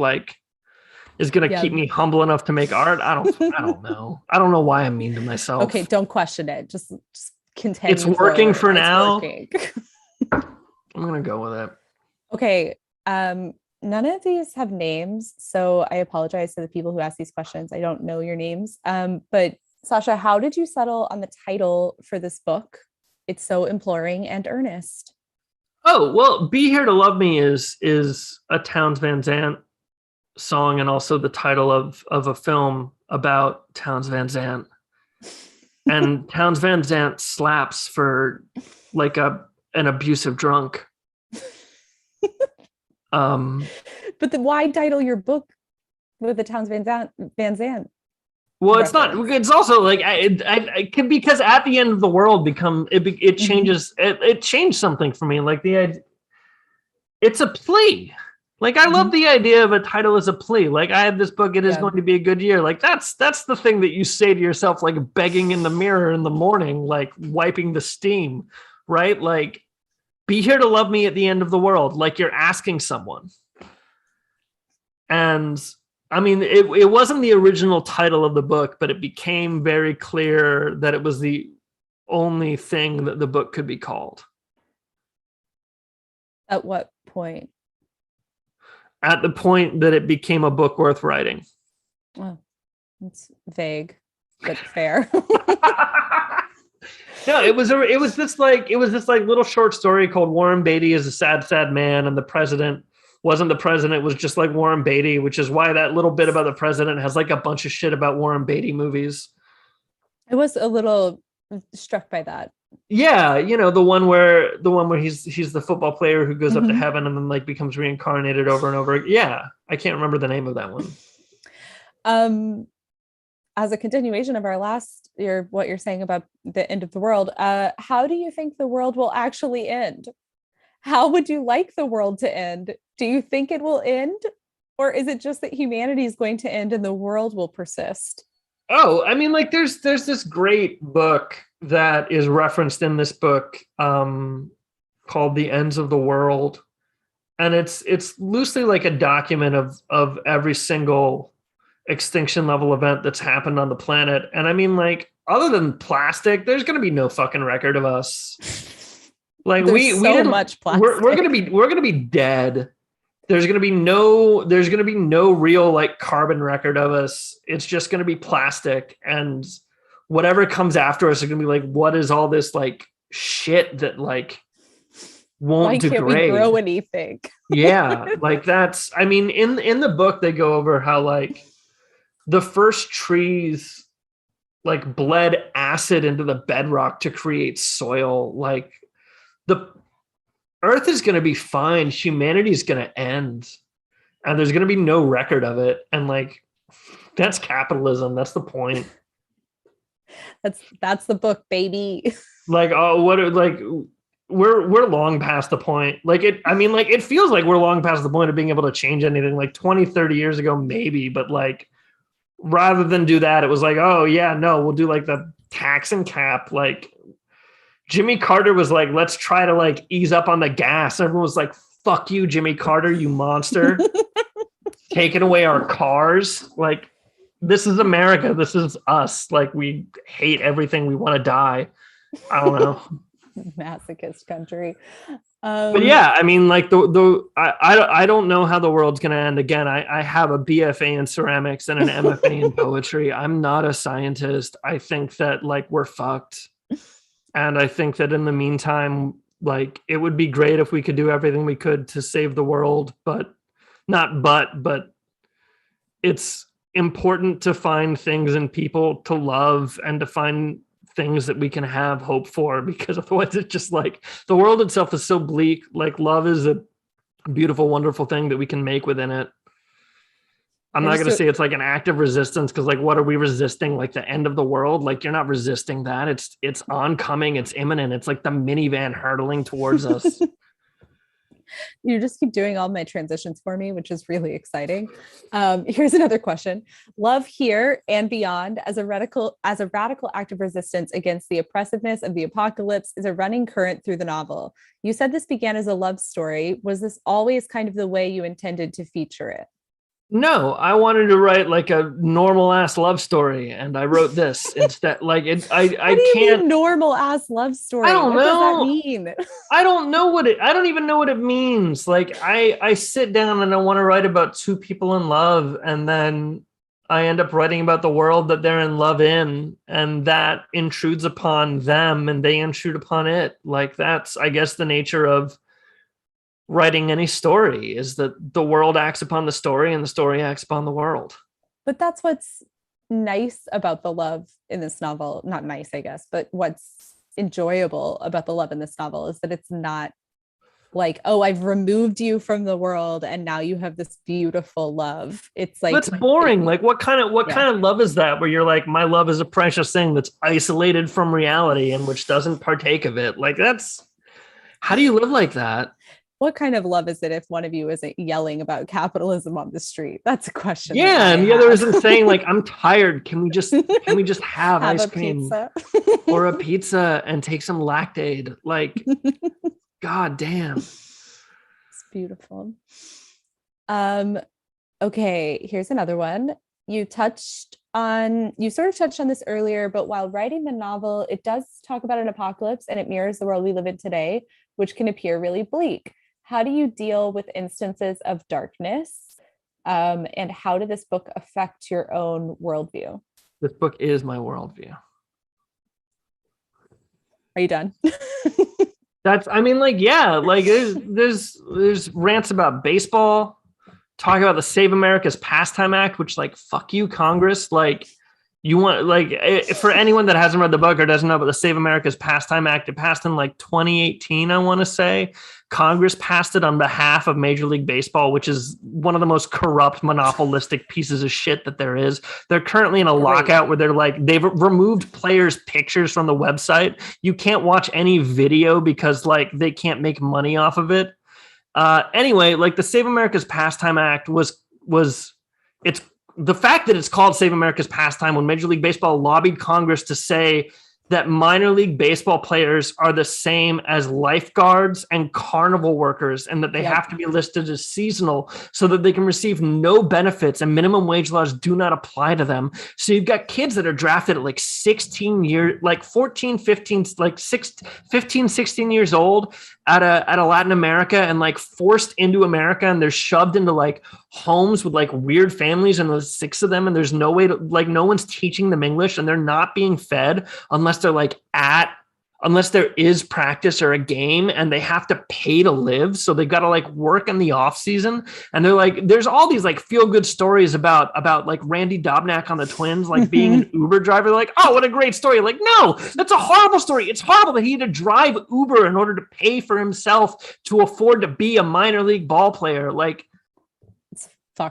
[SPEAKER 3] is going to
[SPEAKER 2] Yeah.
[SPEAKER 3] keep me humble enough to make art. I don't know. I don't know why I'm mean to myself.
[SPEAKER 2] Okay, don't question it. Just continue.
[SPEAKER 3] It's working for
[SPEAKER 2] It's
[SPEAKER 3] now.
[SPEAKER 2] working.
[SPEAKER 3] I'm going to go with it.
[SPEAKER 2] Okay. None of these have names, so I apologize to the people who ask these questions. I don't know your names. But Sasha, how did you settle on the title for this book? It's so imploring and earnest.
[SPEAKER 3] Oh, well, Be Here to Love Me is a Townes Van Zandt song, and also the title of a film about Townes Van Zandt. And Townes Van Zandt slaps for like an abusive drunk.
[SPEAKER 2] But why title your book with the Townes Van Zandt?
[SPEAKER 3] Well, it's not. It's also like I because at the end of the world it changes. It changed something for me. Like it's a plea. Like I love the idea of a title as a plea. Like I have this book. It is going to be a good year. Like that's the thing that you say to yourself, like begging in the mirror in the morning, like wiping the steam, right? Like be here to love me at the end of the world. Like you're asking someone. And I mean, it wasn't the original title of the book, but it became very clear that it was the only thing that the book could be called.
[SPEAKER 2] At what point?
[SPEAKER 3] At the point that it became a book worth writing.
[SPEAKER 2] Oh, it's vague, but fair.
[SPEAKER 3] No, it was this little short story called Warren Beatty is a Sad, Sad Man, and the president wasn't the president, it was just like Warren Beatty, which is why that little bit about the president has like a bunch of shit about Warren Beatty movies.
[SPEAKER 2] I was a little struck by that.
[SPEAKER 3] Yeah, the one where he's the football player who goes up to heaven and then like becomes reincarnated over and over. Yeah, I can't remember the name of that one.
[SPEAKER 2] As a continuation of what you're saying about the end of the world, how do you think the world will actually end? How would you like the world to end? Do you think it will end? Or is it just that humanity is going to end and the world will persist?
[SPEAKER 3] Oh, I mean, like there's this great book that is referenced in this book called The Ends of the World. And it's loosely like a document of every single extinction level event that's happened on the planet. And I mean, like, other than plastic, there's going to be no fucking record of us. Like
[SPEAKER 2] there's so much plastic.
[SPEAKER 3] We're gonna be dead. There's gonna be no real like carbon record of us. It's just gonna be plastic, and whatever comes after us is gonna be like, what is all this like shit that like won't degrade?
[SPEAKER 2] Why can't we grow anything?
[SPEAKER 3] Yeah, like that's. I mean, in the book they go over how like the first trees like bled acid into the bedrock to create soil, like. The earth is going to be fine. Humanity is going to end. And there's going to be no record of it. And like, that's capitalism. That's the point.
[SPEAKER 2] That's the book, baby.
[SPEAKER 3] Like, oh, we're long past the point. Like it feels like we're long past the point of being able to change anything. Like 20, 30 years ago, maybe, but like, rather than do that, it was like, oh yeah, no, we'll do like the tax and cap. Like, Jimmy Carter was like, let's try to like ease up on the gas. Everyone was like, fuck you, Jimmy Carter, you monster. Taking away our cars. Like, this is America. This is us. Like, we hate everything. We want to die. I don't know.
[SPEAKER 2] Masochist country.
[SPEAKER 3] But yeah, I mean, like I don't know how the world's going to end. Again, I have a BFA in ceramics and an MFA in poetry. I'm not a scientist. I think that like we're fucked. And I think that in the meantime, like it would be great if we could do everything we could to save the world, but it's important to find things in people to love and to find things that we can have hope for, because otherwise it's just like the world itself is so bleak. Like love is a beautiful, wonderful thing that we can make within it. I'm not going to say it's like an act of resistance, because like, what are we resisting? Like the end of the world? Like you're not resisting that. It's oncoming. It's imminent. It's like the minivan hurtling towards us.
[SPEAKER 2] You just keep doing all my transitions for me, which is really exciting. Here's another question. Love here and beyond as a radical act of resistance against the oppressiveness of the apocalypse is a running current through the novel. You said this began as a love story. Was this always kind of the way you intended to feature it?
[SPEAKER 3] No, I wanted to write like a normal ass love story, and I wrote this instead. Like it, I
[SPEAKER 2] What do you
[SPEAKER 3] can't.
[SPEAKER 2] mean normal ass love story?
[SPEAKER 3] I don't
[SPEAKER 2] What does that
[SPEAKER 3] know.
[SPEAKER 2] mean?
[SPEAKER 3] I don't know what it. I don't even know what it means. Like I sit down and I want to write about two people in love, and then I end up writing about the world that they're in love in, and that intrudes upon them, and they intrude upon it. Like that's, I guess, the nature of writing any story is that the world acts upon the story and the story acts upon the world.
[SPEAKER 2] But that's what's nice about the love in this novel. Not nice, I guess, but what's enjoyable about the love in this novel is that it's not like, oh, I've removed you from the world and now you have this beautiful love. It's like
[SPEAKER 3] That's boring. Like what kind of love is that where you're like, my love is a precious thing that's isolated from reality and which doesn't partake of it? Like that's, how do you live like that?
[SPEAKER 2] what kind of love is it if one of you isn't yelling about capitalism on the street? That's a question.
[SPEAKER 3] Yeah, and the other isn't saying like, I'm tired. Can we just have ice cream
[SPEAKER 2] pizza?
[SPEAKER 3] or a pizza and take some Lactaid? Like, God damn.
[SPEAKER 2] It's beautiful. Okay, here's another one. You sort of touched on this earlier, but while writing the novel, it does talk about an apocalypse and it mirrors the world we live in today, which can appear really bleak. How do you deal with instances of darkness? And how did this book affect your own worldview?
[SPEAKER 3] This book is my worldview.
[SPEAKER 2] Are you done?
[SPEAKER 3] That's, I mean, like, yeah, like there's rants about baseball, talking about the Save America's Pastime Act, which like, fuck you, Congress. Like you want, like, for anyone that hasn't read the book or doesn't know about the Save America's Pastime Act, it passed in like 2018, I want to say. Congress passed it on behalf of Major League Baseball, which is one of the most corrupt, monopolistic pieces of shit that there is. They're currently in a lockout where they're like, they've removed players' pictures from the website. You can't watch any video because like they can't make money off of it. Anyway, like the Save America's Pastime Act was it's the fact that it's called Save America's Pastime when Major League Baseball lobbied Congress to say that minor league baseball players are the same as lifeguards and carnival workers and that they have to be listed as seasonal so that they can receive no benefits and minimum wage laws do not apply to them. So you've got kids that are drafted at like 16 years, like 14, 15, like 15, 16 years old out of Latin America and like forced into America, and they're shoved into like homes with like weird families and there's 6 of them and there's no way to, like, no one's teaching them English and they're not being fed unless they're like unless there is practice or a game, and they have to pay to live. So they've got to like work in the off season. And they're like, there's all these like feel good stories about like Randy Dobnak on the Twins, like being an Uber driver. Like, oh, what a great story. Like, no, that's a horrible story. It's horrible that he had to drive Uber in order to pay for himself to afford to be a minor league ball player. Like,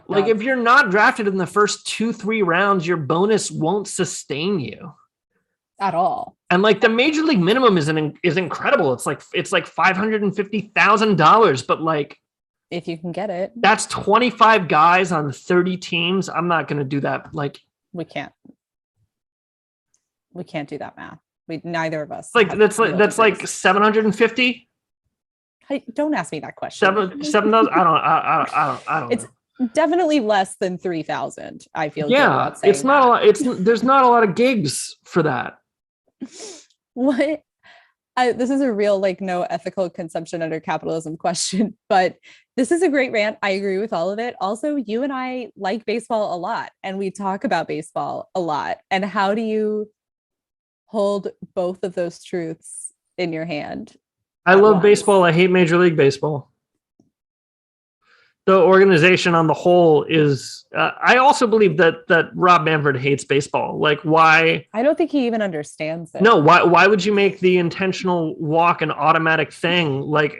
[SPEAKER 3] like if you're not drafted in the first 2-3 rounds, your bonus won't sustain you
[SPEAKER 2] at all.
[SPEAKER 3] And like the major league minimum is incredible. It's like $550,000, but like
[SPEAKER 2] if you can get it,
[SPEAKER 3] that's 25 guys on 30 teams. I'm not going to do that. Like we can't
[SPEAKER 2] do that math. Neither of us.
[SPEAKER 3] Like that's like 750.
[SPEAKER 2] Hey, don't ask me that question.
[SPEAKER 3] 7,000. I don't
[SPEAKER 2] it's
[SPEAKER 3] know.
[SPEAKER 2] Definitely less than 3,000. I feel.
[SPEAKER 3] Yeah, it's not a lot. There's not a lot of gigs for that.
[SPEAKER 2] What? This is a real like no ethical consumption under capitalism question, but this is a great rant. I agree with all of it. Also, you and I like baseball a lot and we talk about baseball a lot. And how do you hold both of those truths in your hand?
[SPEAKER 3] I love baseball. I hate Major League Baseball. The organization on the whole is, I also believe that Rob Manfred hates baseball. Like, why?
[SPEAKER 2] I don't think he even understands it.
[SPEAKER 3] No, why would you make the intentional walk an automatic thing? Like,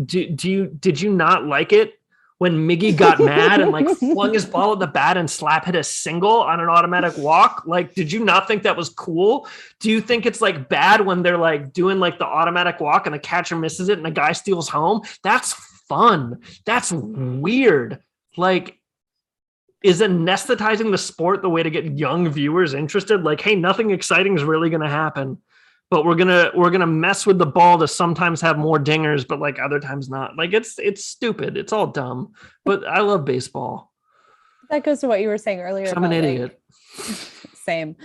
[SPEAKER 3] did you not like it when Miggy got mad and like flung his ball at the bat and slap hit a single on an automatic walk? Like, did you not think that was cool? Do you think it's like bad when they're like doing like the automatic walk and the catcher misses it and the guy steals home? That's fun. That's weird. Like, is anesthetizing the sport the way to get young viewers interested? Like, hey, nothing exciting is really going to happen, but we're gonna mess with the ball to sometimes have more dingers, but like other times not. Like, it's stupid. It's all dumb. But I love baseball.
[SPEAKER 2] That goes to what you were saying earlier.
[SPEAKER 3] I'm an
[SPEAKER 2] about,
[SPEAKER 3] idiot.
[SPEAKER 2] Same.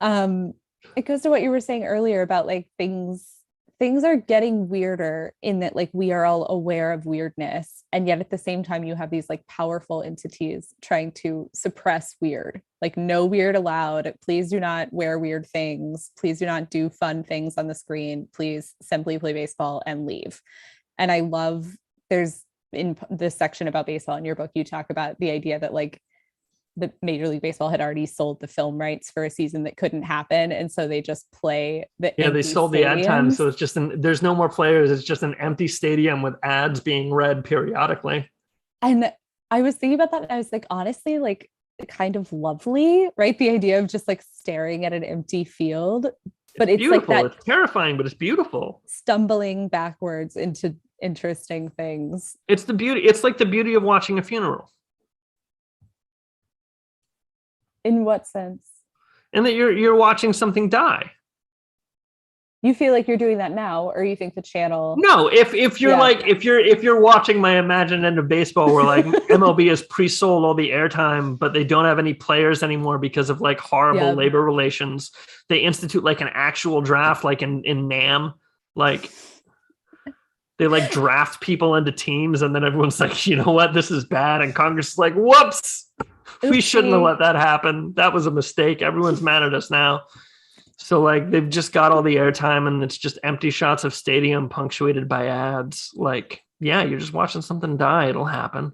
[SPEAKER 2] It goes to what you were saying earlier about like things are getting weirder in that like we are all aware of weirdness, and yet at the same time you have these like powerful entities trying to suppress weird. Like, no weird allowed. Please do not wear weird things. Please do not do fun things on the screen. Please simply play baseball and leave. And I love, there's in this section about baseball in your book, you talk about the idea that like the Major League Baseball had already sold the film rights for a season that couldn't happen, and so they just play the
[SPEAKER 3] they sold the ad time, so it's just there's no more players. It's just an empty stadium with ads being read periodically.
[SPEAKER 2] And I was thinking about that, and I was like, honestly, like kind of lovely, right? The idea of just like staring at an empty field, but it's
[SPEAKER 3] beautiful.
[SPEAKER 2] Like that,
[SPEAKER 3] it's terrifying, but it's beautiful.
[SPEAKER 2] Stumbling backwards into interesting things.
[SPEAKER 3] It's the beauty. It's like the beauty of watching a funeral.
[SPEAKER 2] In what sense?
[SPEAKER 3] And that you're watching something die.
[SPEAKER 2] You feel like you're doing that now, or you think the channel?
[SPEAKER 3] No, if you're like if you're watching my Imagine End of Baseball, where like MLB has pre-sold all the airtime, but they don't have any players anymore because of like horrible labor relations. They institute like an actual draft, like in NAM, like they like draft people into teams, and then everyone's like, you know what, this is bad, and Congress is like, whoops. We shouldn't have let that happen. That was a mistake. Everyone's mad at us now. So like they've just got all the airtime, and it's just empty shots of stadium punctuated by ads. Like, yeah, you're just watching something die. It'll happen.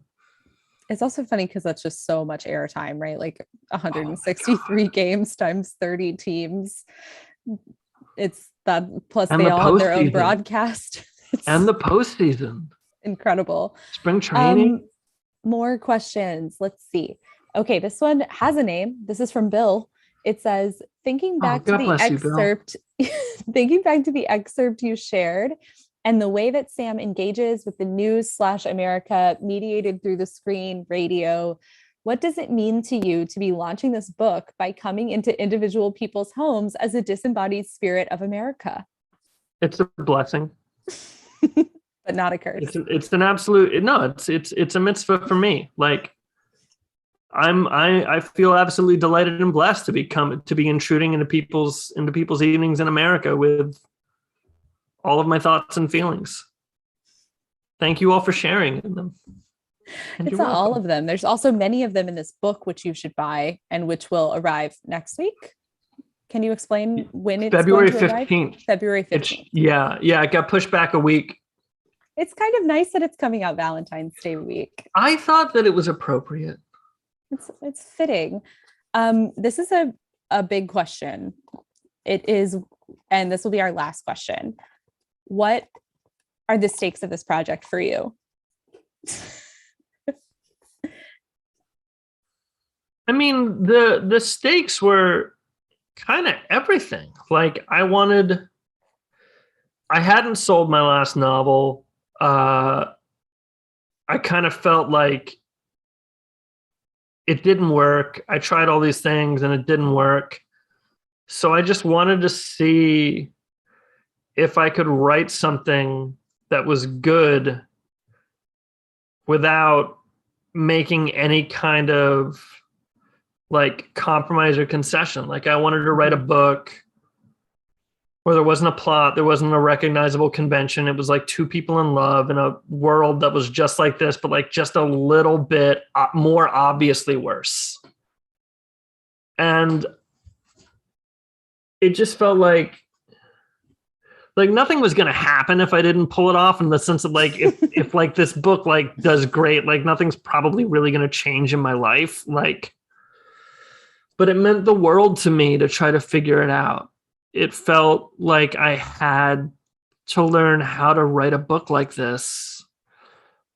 [SPEAKER 2] It's also funny because that's just so much airtime, right? Like 163 games times 30 teams. It's that, plus and they all have their own broadcast.
[SPEAKER 3] And the postseason.
[SPEAKER 2] Incredible.
[SPEAKER 3] Spring training.
[SPEAKER 2] More questions. Let's see. Okay, this one has a name. This is from Bill. It says, thinking back to the excerpt you shared and the way that Sam engages with the news/America mediated through the screen, radio, what does it mean to you to be launching this book by coming into individual people's homes as a disembodied spirit of America?
[SPEAKER 3] It's a blessing.
[SPEAKER 2] But not a curse.
[SPEAKER 3] It's an absolute, no, it's a mitzvah for me. Like, I feel absolutely delighted and blessed to be intruding into people's evenings in America with all of my thoughts and feelings. Thank you all for sharing in them.
[SPEAKER 2] And it's not all of them. There's also many of them in this book, which you should buy and which will arrive next week. Can you explain when it's
[SPEAKER 3] February
[SPEAKER 2] going to
[SPEAKER 3] 15th.
[SPEAKER 2] Arrive? February 15th.
[SPEAKER 3] Yeah. It got pushed back a week.
[SPEAKER 2] It's kind of nice that it's coming out Valentine's Day week.
[SPEAKER 3] I thought that it was appropriate.
[SPEAKER 2] It's fitting. This is a big question. It is, and this will be our last question. What are the stakes of this project for you?
[SPEAKER 3] I mean, the stakes were kind of everything. Like, I hadn't sold my last novel. I kind of felt like it didn't work. I tried all these things and it didn't work. So I just wanted to see if I could write something that was good without making any kind of like compromise or concession. Like, I wanted to write a book where there wasn't a plot, there wasn't a recognizable convention. It was like two people in love in a world that was just like this, but like just a little bit more obviously worse. And it just felt like nothing was going to happen if I didn't pull it off, in the sense of like, if like this book like does great, like nothing's probably really going to change in my life. Like, but it meant the world to me to try to figure it out. It felt like I had to learn how to write a book like this,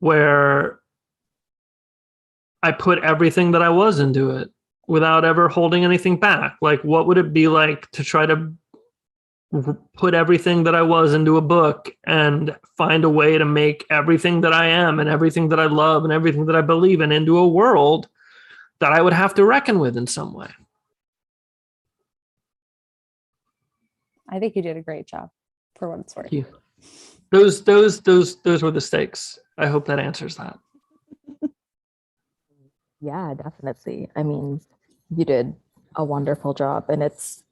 [SPEAKER 3] where I put everything that I was into it without ever holding anything back. Like, what would it be like to try to put everything that I was into a book and find a way to make everything that I am and everything that I love and everything that I believe in into a world that I would have to reckon with in some way?
[SPEAKER 2] I think you did a great job, for what it's worth.
[SPEAKER 3] Thank you. Those were the stakes. I hope that answers that.
[SPEAKER 1] Yeah, definitely. I mean, you did a wonderful job, and it's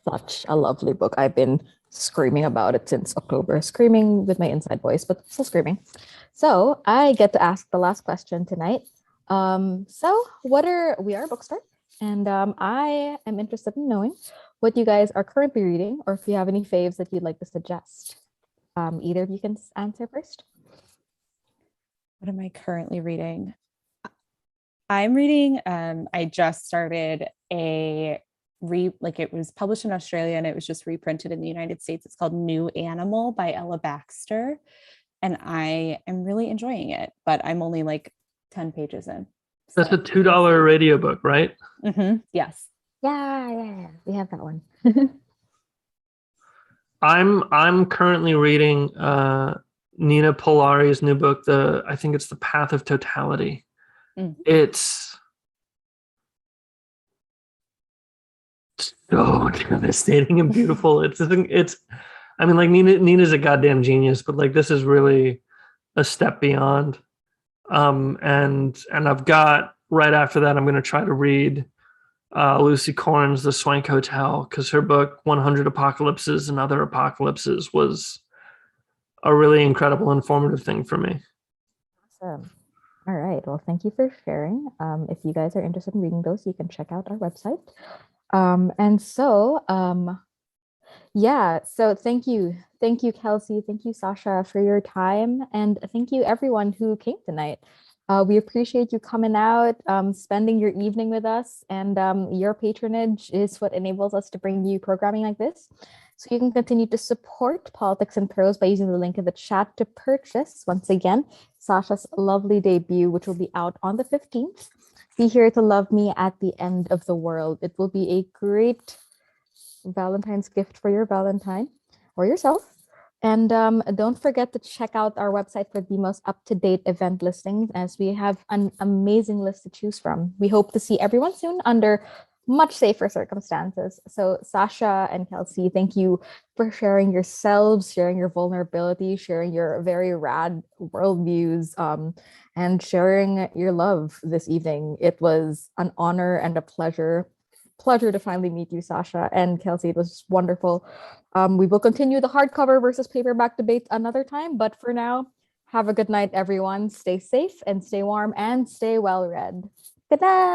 [SPEAKER 1] such a lovely book. I've been screaming about it since October, screaming with my inside voice, but still screaming. So I get to ask the last question tonight. So we are a bookstore, and I am interested in knowing what you guys are currently reading, or if you have any faves that you'd like to suggest. Either of you can answer first.
[SPEAKER 2] What am I currently reading? I'm reading, I just started it was published in Australia and it was just reprinted in the United States. It's called New Animal by Ella Baxter. And I am really enjoying it, but I'm only like 10 pages in.
[SPEAKER 3] That's a $2 radio book, right?
[SPEAKER 2] Yes.
[SPEAKER 1] Yeah. We have that one.
[SPEAKER 3] I'm currently reading Nina Polari's new book, I think it's The Path of Totality. It's so devastating and beautiful. It's I mean, like Nina's a goddamn genius, but like this is really a step beyond. And I've got right after that, I'm going to try to read Lucy Corn's The Swank Hotel, because her book 100 Apocalypses and Other Apocalypses was a really incredible, informative thing for me.
[SPEAKER 1] Awesome. All right. Well, thank you for sharing. If you guys are interested in reading those, you can check out our website. So thank you. Thank you, Kelsey. Thank you, Sasha, for your time. And thank you, everyone who came tonight. We appreciate you coming out, spending your evening with us. And your patronage is what enables us to bring you programming like this. So you can continue to support Politics and Prose by using the link in the chat to purchase, once again, Sasha's lovely debut, which will be out on the 15th. Be Here to Love Me at the End of the World. It will be a great Valentine's gift for your Valentine or yourself. And don't forget to check out our website for the most up-to-date event listings, as we have an amazing list to choose from. We hope to see everyone soon under much safer circumstances. So Sasha and Kelsey, thank you for sharing yourselves, sharing your vulnerability, sharing your very rad worldviews, and sharing your love this evening. It was an honor and a pleasure to finally meet you, Sasha and Kelsey. It was wonderful. We will continue the hardcover versus paperback debate another time, but for now, have a good night, everyone. Stay safe and stay warm and stay well read. Good night.